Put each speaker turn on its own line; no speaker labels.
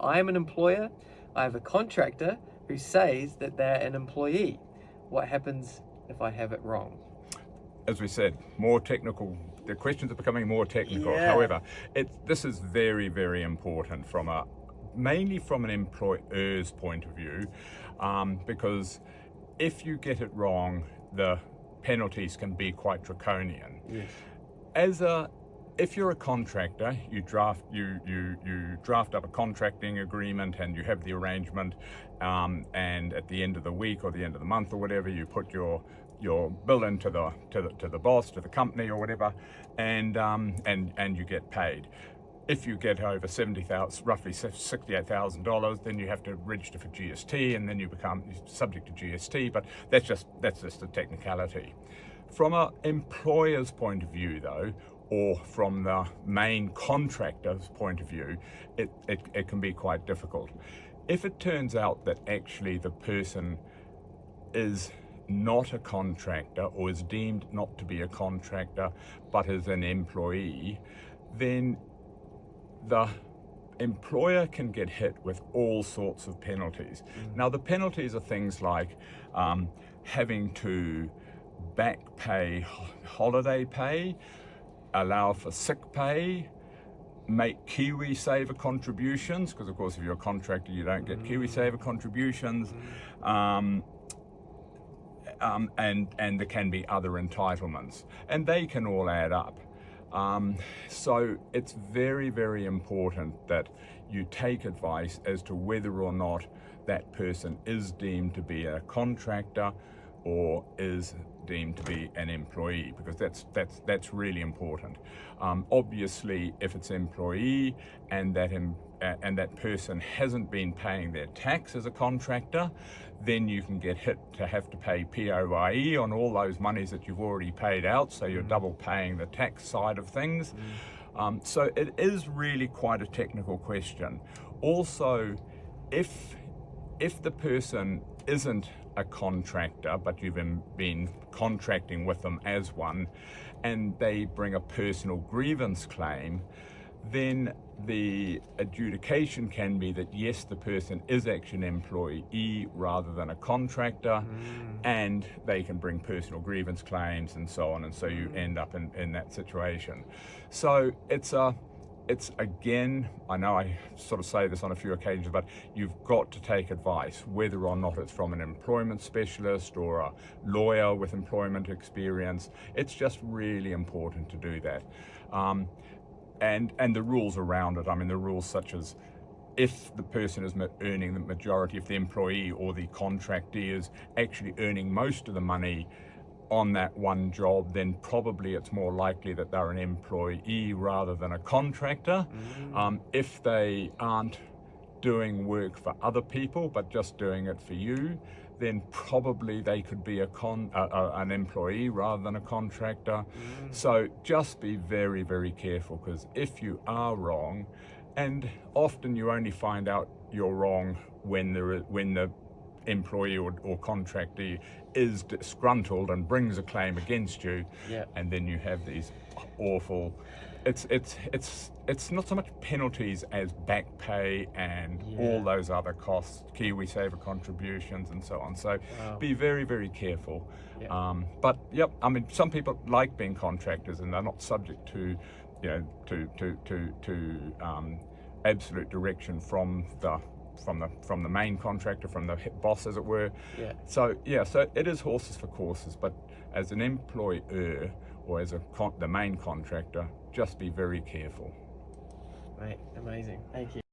I am an employer, I have a contractor who says that they're an employee. What happens if I have it wrong?
As we said, more technical. The questions are becoming more technical.
Yeah.
However, this is very, very important mainly from an employer's point of view, because if you get it wrong, the penalties can be quite draconian.
Yes.
If you're a contractor, you draft up a contracting agreement and you have the arrangement, and at the end of the week or the end of the month or whatever, you put your bill into the boss, to the company or whatever, and you get paid. If you get over roughly $68,000, then you have to register for GST, and then you become subject to GST. But that's just a technicality. From an employer's point of view, though, or from the main contractor's point of view, it can be quite difficult. If it turns out that actually the person is not a contractor or is deemed not to be a contractor but is an employee, then the employer can get hit with all sorts of penalties. Now, the penalties are things like having to back pay holiday pay, allow for sick pay, make KiwiSaver contributions, because of course if you're a contractor you don't get KiwiSaver contributions, and there can be other entitlements, and they can all add up. So it's very, very important that you take advice as to whether or not that person is deemed to be a contractor or is deemed to be an employee, because that's really important. Obviously, if it's employee and that person hasn't been paying their tax as a contractor, then you can get hit to have to pay PAYE on all those monies that you've already paid out, so you're double paying the tax side of things. So it is really quite a technical question. Also, if the person isn't a contractor, but you've been contracting with them as one, and they bring a personal grievance claim, then the adjudication can be that yes, the person is actually an employee rather than a contractor, and they can bring personal grievance claims and so on, and so you end up in that situation. So it's again, I know I sort of say this on a few occasions, but you've got to take advice, whether or not it's from an employment specialist or a lawyer with employment experience. It's just really important to do that. And the rules around it, I mean, the rules such as if the person is earning the majority, if the employee or the contractee is actually earning most of the money on that one job, then probably it's more likely that they're an employee rather than a contractor. If they aren't doing work for other people but just doing it for you, then probably they could be an employee rather than a contractor. So just be very, very careful, because if you are wrong, and often you only find out you're wrong when the employee or contractee is disgruntled and brings a claim against you, and then you have these awful. It's not so much penalties as back pay and all those other costs, KiwiSaver contributions and so on. So be very, very careful. But I mean, some people like being contractors and they're not subject to, absolute direction from the main contractor, from the boss, as it were. So it is horses for courses. But as an employer or as the main contractor, just be very careful.
Right, amazing. Thank you.